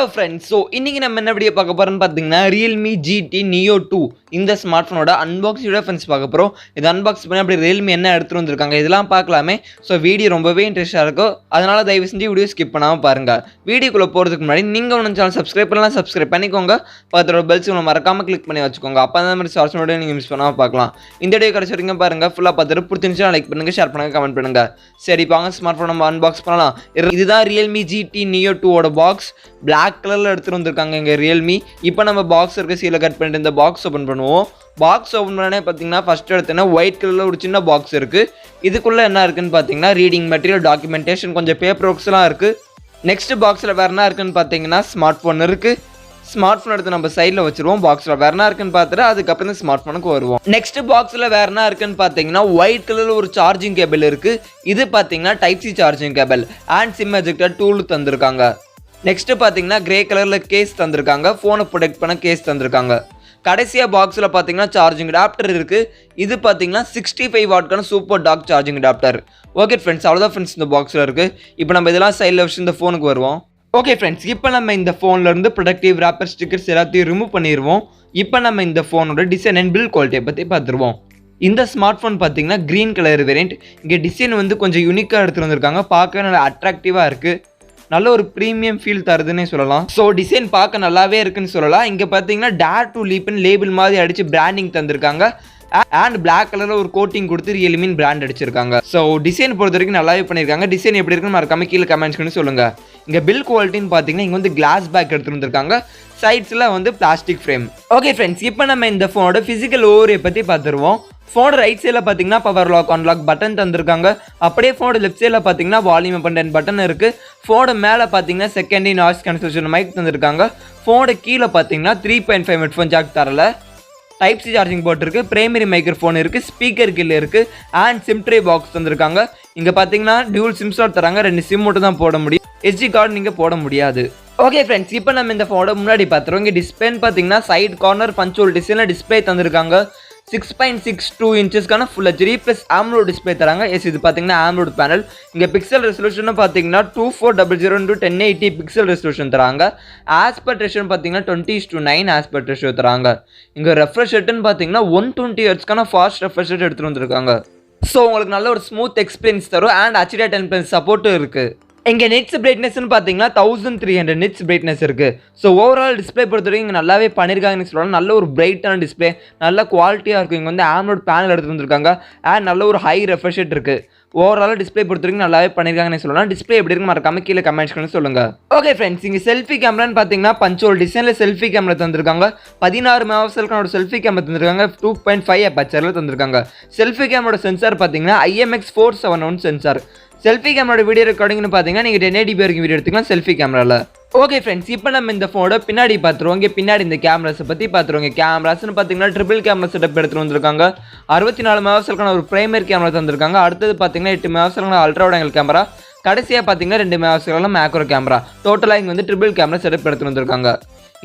Hello friends, so இன்னைக்கு நம்ம என்ன வீடியோ பார்க்க போறோம்னு பாத்தீங்கன்னா Realme GT Neo 2 இந்த ஸ்மார்ட்போனோட அன்பாக்சிங் வீடியோஸ் பார்க்க போறோம். இது அன்பாக்ஸ் பண்ணி அப்படியே Realme என்ன எடுத்துட்டு வந்திருக்காங்க இதெல்லாம் பார்க்கலாமே. சோ வீடியோ ரொம்பவே இன்ட்ரஸ்டா இருக்கும். அதனால தயவு செஞ்சு வீடியோ ஸ்கிப் பண்ணாம பாருங்க. வீடியோக்குள்ள போறதுக்கு முன்னாடி நீங்க நம்ம சேனல் சப்ஸ்கிரைப் பண்ணலாம், சப்ஸ்கிரைப் பண்ணிக்கோங்க. பக்கத்துல பெல் சிம்பல் மறக்காம கிளிக் பண்ணி வச்சுக்கோங்க. அப்பதான் இந்த மாதிரி ஷார்ட்ஸ் வீடியோ நீங்க மிஸ் பண்ணாம பார்க்கலாம். இந்த வீடியோ கடைசி வரைக்கும் பாருங்க. ஃபுல்லா பார்த்துட்டு பிடிச்சிருந்தா லைக் பண்ணுங்க, ஷேர் பண்ணுங்க, கமெண்ட் பண்ணுங்க. சரி வாங்க ஸ்மார்ட்போன் நம்ம அன்பாக்ஸ் பண்ணலாம். இதுதான் Realme GT Neo 2 ஓட பாக்ஸ். Black கலர்ல எடுத்துட்டு வந்திருக்காங்க இங்க Realme. இப்போ நம்ம பாக்ஸ் இருக்க சீலை கட் பண்ணிட்டு இந்த பாக்ஸ் ஓபன் பண்ணுவோம். பாக்ஸ் ஓபன் பண்ணனே பாத்தீங்கன்னா ஃபர்ஸ்ட் எடுத்தேன்னா ஒயிட் கலர்ல ஒரு சின்ன பாக்ஸ் இருக்கு. இதுக்குள்ள என்ன இருக்குன்னு பாத்தீங்கன்னா ரீடிங் மெட்டீரியல், டாக்குமெண்டேஷன், கொஞ்சம் பேப்பர் ஒர்க்ஸ்லாம் இருக்கு. நெக்ஸ்ட் பாக்ஸ்ல வேற என்ன இருக்குன்னு பாத்தீங்கன்னா ஸ்மார்ட் போன் இருக்கு. ஸ்மார்ட் போன் எடுத்து நம்ம சைட்ல வச்சிருவோம். பாக்ஸ்ல வேற என்ன இருக்குன்னு பார்த்துட்டு அதுக்கப்புறம் இந்த ஸ்மார்ட் போனுக்கு வருவோம். நெக்ஸ்ட் பாக்ஸ்ல வேற என்ன இருக்குன்னு பாத்தீங்கன்னா ஒயிட் கலர்ல ஒரு சார்ஜிங் கேபிள் இருக்கு. இது பாத்தீங்கன்னா type C charging cable and sim ejector tool தந்திருக்காங்க. நெக்ஸ்ட் பாத்தீங்கன்னா கிரே கலர்ல கேஸ் தந்திருக்காங்க. போனை ப்ரொடெக்ட் பண்ண கேஸ் தந்திருக்காங்க. கடைசியா பாக்ஸ்ல பாத்தீங்கன்னா சார்ஜிங் அடாப்டர் இருக்கு. இது பாத்தீங்கன்னா 65 வாட்கான சூப்பர் டாக் சார்ஜிங் அடாப்டர். ஓகே ஃப்ரெண்ட்ஸ், அவ்வளவுதான் ஃப்ரெண்ட்ஸ் இந்த பாக்ஸ்ல இருக்கு. இப்போ நம்ம இதெல்லாம் சைட்ல வச்சு இந்த போனுக்கு வருவோம். ஓகே ஃப்ரெண்ட்ஸ், இப்போ நம்ம இந்த ஃபோனில் இருந்து ப்ரொடக்டிவ் ராப்பர் ஸ்டிக்கர்ஸ் எல்லாத்தையும் ரிமூவ் பண்ணிடுவோம். இப்போ நம்ம இந்த ஃபோனோட டிசைன் அண்ட் பில்ட் குவாலிட்டியை பற்றி பார்த்துருவோம். இந்த ஸ்மார்ட் ஃபோன் பார்த்தீங்கன்னா க்ரீன் கலர் வேரியண்ட். இங்கே டிசைன் வந்து கொஞ்சம் யூனிக்காக எடுத்துகிட்டு வந்திருக்காங்க. பார்க்க நல்லா அட்ராக்டிவாக இருக்குது. நல்ல ஒரு ப்ரீமியம் ஃபீல் தருதுன்னே சொல்லலாம். ஸோ டிசைன் பார்க்க நல்லாவே இருக்குன்னு சொல்லலாம். இங்கே பார்த்தீங்கன்னா டேர் டு லீப்னு லேபிள் மாதிரி அடித்து பிராண்டிங் தந்திருக்காங்க. அண்ட் பிளாக் கலரில் ஒரு கோட்டிங் கொடுத்து Realme பிராண்ட் அடிச்சிருக்காங்க. ஸோ டிசைன் பொறுத்த வரைக்கும் நல்லாவே பண்ணியிருக்காங்க. டிசைன் எப்படி இருக்குன்னு மறக்காம கீழே கமெண்ட்ஸ்னு சொல்லுங்க. இங்கே பில் குவாலிட்டின்னு பார்த்தீங்கன்னா இங்கே வந்து கிளாஸ் பேக் எடுத்துட்டு வந்திருக்காங்க. சைட்ஸில் வந்து பிளாஸ்டிக் ஃப்ரேம். ஓகே ஃப்ரெண்ட்ஸ், இப்போ நம்ம இந்த ஃபோனோட ஃபிசிக்கல் ஓவரை பற்றி பார்த்துருவோம். ஃபோனோட ரைட் சைடில் பார்த்தீங்கன்னா பவர் லாக், அன்லாக் பட்டன் தந்திருக்காங்க. அப்படியே ஃபோனோட லெஃப்ட் சைடில் பார்த்தீங்கன்னா வால்யூம் பட்டன் பட்டன் இருக்குது. ஃபோனோட மேலே பார்த்தீங்கன்னா செகண்டரி நாய்ஸ் கேன்சலேஷன் மைக் தந்திருக்காங்க. ஃபோனோட கீழே பார்த்தீங்கன்னா 3.5 ஹெட்ஃபோன் ஜாக் தரல. டைப் சி சார்ஜிங் போர்ட் இருக்குது, பிரைமரி மைக்ரோஃபோன் இருக்குது, ஸ்பீக்கர் கில் இருக்குது அண்ட் சிம் ட்ரே பாக்ஸ் தந்திருக்காங்க. இங்கே பார்த்தீங்கன்னா டியூல் சிம் ஸ்லாட் தராங்க. 2 சிம் மட்டும் தான் போட முடியும். SD கார்டு நீங்கள் போட முடியாது. ஓகே ஃப்ரெண்ட்ஸ், இப்போ நம்ம இந்த ஃபோனோட முன்னாடி பார்த்துருவோம். இங்கே டிஸ்பிளேன்னு பார்த்தீங்கன்னா சைட் கார்னர் பஞ்சோல் டிசைனில் டிஸ்பிளே தந்திருக்காங்க. 6.62 இன்ச்சஸ்க்கான full HD plus AMOLED display தராங்க. இது பார்த்தீங்கன்னா AMOLED பேனல். இங்கே பிக்சல் ரெசல்யூஷன் பார்த்தீங்கன்னா 2400 × 1080 பிக்சல் ரெசல்யூஷன் தராங்க. ஆஸ்பெக்ட் ரேஷியோ பார்த்தீங்கன்னா 20:9 ஆஸ்பெக்ட் ரேஷியோ தராங்க. இங்கே ரெஃப்ரெஷ் ரேட்னு பார்த்தீங்கன்னா 120 ஹெர்ட்ஸ்க்கான ஃபாஸ்ட் ரெஃப்ரெஷ் ரேட் எடுத்துகிட்டு வந்திருக்காங்க. ஸோ உங்களுக்கு நல்ல ஒரு ஸ்மூத் எக்ஸ்பீரியன்ஸ் தரும் அண்ட் HDR 10+ சப்போர்ட்டும் இருக்குது. இங்கே நிட்ஸ் பிரைட்னஸ்ன்னு பார்த்தீங்கன்னா 1300 நிட்ஸ் பிரைட்னஸ் இருக்குது. ஸோ ஓவரால் டிஸ்பிளே பொறுத்த வரைக்கும் இங்கே நல்லாவே பண்ணியிருக்காங்கன்னு சொல்லலாம். நல்ல ஒரு பிரைட்டான டிஸ்பிளே, நல்ல குவாலிட்டியாக இருக்கும். இங்கே வந்து AMOLED பேனல் எடுத்துகிட்டு வந்திருக்காங்க அண்ட் நல்ல ஒரு ஹை ரெஃப்ரெஷ் ரேட் இருக்குது. ஓவரால் டிஸ்பிளே பொறுத்த வரைக்கும் நல்லாவே பண்ணியிருக்காங்கன்னு சொல்லலாம். டிஸ்பிளே எப்படி இருக்கு மறக்காம கீழே கமெண்ட்ஸ் சொல்லுங்க. ஓகே ஃப்ரெண்ட்ஸ், இங்கே செல்ஃபி கேமரான்னு பார்த்தீங்கன்னா பஞ்சோல் டிசைனில் செல்ஃபி கேமரா தந்திருக்காங்க. 16 மெகாபிக்சலுக்கான ஒரு செல்ஃபி கேமரா தந்திருக்காங்க. 2.5 அப்பச்சரில் தந்திருக்காங்க. செல்ஃபி கேமரோட சென்சார் பார்த்தீங்கன்னா IMX471 சென்சார். செல்ஃபி கேமரோட வீடியோ ரெக்கார்டிங்னு பார்த்தீங்கன்னா நீங்கள் 1080p வரைக்கும் வீடியோ எடுத்துக்கலாம் செல்ஃபி கேமராவில். ஓகே ஃப்ரெண்ட்ஸ், இப்போ நம்ம இந்த ஃபோனோட பின்னாடி பார்த்துருவோம். இங்கே பின்னாடி இந்த கேமராஸை பற்றி பார்த்துருவோங்க. கேமராஸ்னு பார்த்தீங்கன்னா ட்ரிபிள் கேமரா செட்டப் எடுத்துகிட்டு வந்திருக்காங்க. 64 மெகாபிக்சலுக்கான ஒரு பிரைமரி கேமரா தந்திருக்காங்க. அடுத்தது பார்த்தீங்கன்னா 8 மெகாபிக்சலுக்கான அல்ட்ரா வைட் ஆங்கிள் கேமரா. கடைசியாக பார்த்தீங்கன்னா 2 மெகாபிக்சலுக்கான மேக்ரோ கேமரா. டோட்டலாக இங்கே வந்து ட்ரிபிள் கேமரா செட்டப் எடுத்துகிட்டு வந்திருக்காங்க.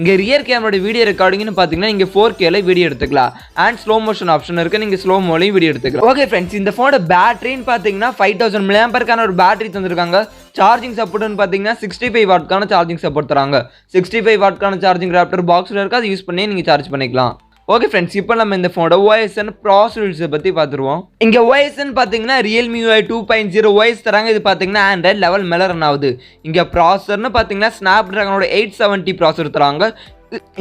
இங்கே ரியர் கேமரோட வீடியோ ரெக்கார்டிங்னு பார்த்தீங்கன்னா நீங்கள் 4Kல வீடியோ எடுத்துக்கலாம் அண்ட் ஸ்லோ மோஷன் ஆப்ஷன் இருக்குது. நீங்கள் ஸ்லோ மோலையும் வீடியோ எடுத்துக்கலாம். ஓகே ஃப்ரெண்ட்ஸ், இந்த ஃபோனோட பேட்டரின்னு பார்த்தீங்கன்னா 5000 mAh ஒரு பேட்டரி தந்திருக்காங்க. சார்ஜிங் சப்போர்ட்னு பார்த்தீங்கன்னா 65 வாட்கான சார்ஜிங் சப்போர்ட் தராங்க. 65 வாட்கான சார்ஜிங் அடாப்டர் பாக்ஸில் இருக்குது. அதை யூஸ் பண்ணி நீங்கள் சார்ஜ் பண்ணிக்கலாம். ஓகே ஃப்ரெண்ட்ஸ், இப்போ நம்ம இந்த ஃபோனோட OS அண்ட் ப்ராசஸர்ஸை பற்றி பார்த்துருவோம். இங்கே OSன்னு பார்த்தீங்கன்னா Realme UI 2.0 OS தராங்க. இது பார்த்தீங்கன்னா Android லெவல் மேலே ரன் ஆகுது. இங்கே ப்ராசஸர்னு பார்த்தீங்கன்னா ஸ்னாப்டிராகனோட 870 ப்ராசஸர் தராங்க.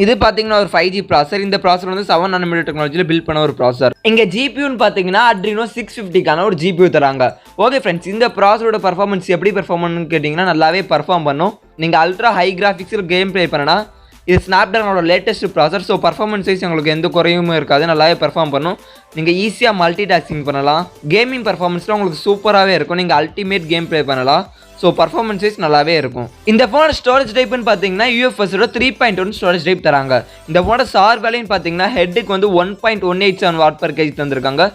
இது பார்த்தீங்கன்னா ஒரு 5G ப்ராசஸர். இந்த ப்ராசஸர் வந்து 7 nm டெக்னாலஜியில் பில்ட் பண்ண ஒரு ப்ராசஸர். இங்கே GPUன்னு பார்த்தீங்கன்னா Adreno 650க்கான ஒரு GPU தராங்க. ஓகே ஃப்ரெண்ட்ஸ், இந்த ப்ராசஸரோட பர்ஃபார்மன்ஸ் எப்படி பர்ஃபார்மன்ஸ்னு கேட்டிங்கன்னா நல்லாவே பர்ஃபார்ம் பண்ணும். நீங்கள் அல்ட்ரா ஹை கிராஃபிக்ஸில் கேம் ப்ளே பண்ணனா இது ஸ்னாப்டிராகனோட latest processor. So performance wise உங்களுக்கு எந்த குறையும் இருக்காது, நல்லாவே பர்ஃபார்ம் பண்ணும். நீங்கள் ஈஸியாக மல்டி டாஸ்கிங் பண்ணலாம். கேமிங் பர்ஃபார்மன்ஸில் உங்களுக்கு சூப்பராகவே இருக்கும். நீங்கள் அல்டிமேட் கேம் ப்ளே பண்ணலாம். ஸோ பர்ஃபார்மன்ஸ் வைஸ் நல்லாவே இருக்கும். இந்த ஃபோனோட ஸ்டோரேஜ் டைப்னு பார்த்தீங்கன்னா UFSோட 3.1 ஸ்டோரேஜ் டைப் தராங்க. இந்த ஃபோனோட சார் வேலைன்னு பார்த்தீங்கன்னா ஹெட்டுக்கு வந்து 1.187 வாட்/kg தந்திருக்காங்க.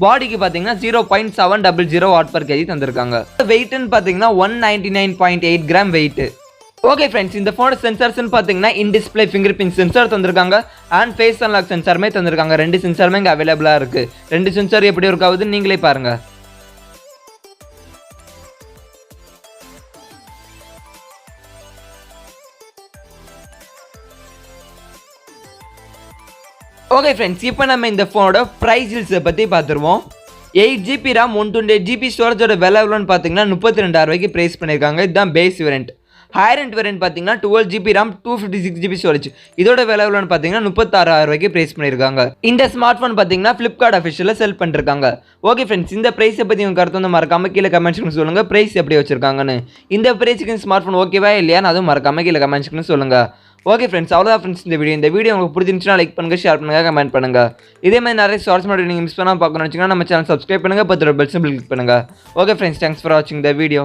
பாடிக்கு பார்த்தீங்கன்னா 0.700 வாட்/kg தந்திருக்காங்க. வெயிட்னு பார்த்தீங்கன்னா 199.8 கிராம் வெயிட். ஓகே ஃப்ரெண்ட்ஸ், இந்த ஃபோனோட சென்சார்ஸ்னு பார்த்தீங்கன்னா in display finger print sensor தந்திருக்காங்க அண்ட் ஃபேஸ் அன்லாக் சென்சாருமே தந்திருக்காங்க. 2 சென்சாருமே இங்கே அவைலபிளாக இருக்குது. 2 சென்சார் எப்படி ஒர்க் ஆகுதுன்னு நீங்களே பாருங்கள். ஓகே ஃப்ரெண்ட்ஸ், இப்போ நம்ம இந்த ஃபோனோட ப்ரைஸ் டீல்ஸை பற்றி பார்த்துருவோம். 8GB RAM 128GB ஸ்டோரேஜோட விலை எவ்வளோன்னு பார்த்தீங்கன்னா 32,000 ப்ரைஸ் பண்ணியிருக்காங்க. இதுதான் base variant. Higher end variant பார்த்தீங்கன்னா 12GB RAM 256GB ஸ்டோரேஜ். இதோட விலை எவ்வளோன்னு பார்த்தீங்கன்னா 36,000 ப்ரைஸ் பண்ணியிருக்காங்க. இந்த ஸ்மார்ட் ஃபோன் பார்த்தீங்கன்னா ஃப்ளிப்கார்ட் அஃபிஷியலில் செல் பண்ணிருக்காங்க. ஓகே ஃப்ரெண்ட்ஸ், இந்த ப்ரைஸை பற்றி உங்கள் கருத்து வந்து மறக்காம கீழே கமெண்ட்ஸ்க்கு சொல்லுங்கள். ப்ரைஸ் எப்படி வச்சிருக்காங்கன்னு, இந்த ப்ரைஸுக்கு ஸ்மார்ட் ஃபோன் ஓகேவா இல்லையான்னு அதுவும் மறக்காம கீழே கமெண்ட்ஸ்க்கு சொல்லுங்கள். ஓகே ஃப்ரெண்ட்ஸ், அவ்வளோதான் ஃப்ரெண்ட்ஸ் இந்த வீடியோ உங்களுக்கு பிடிச்சிருந்துச்சுன்னா லைக் பண்ணுங்கள், ஷேர் பண்ணுங்கள், கமெண்ட் பண்ணுங்கள். இதே மாதிரி நிறைய ஷார்ட்ஸ் மட்டும் நீங்கள் மிஸ் பண்ணால் பார்க்கணும்னு வச்சிங்கன்னா நம்ம சேனல் சப்ஸ்கிரைப் பண்ணுங்கள், பத்திர பெல் சிம்பிள் கிளிக் பண்ணுங்கள். ஓகே ஃப்ரெண்ட்ஸ், தேங்க்ஸ் ஃபார் வாட்சிங் த வீடியோ.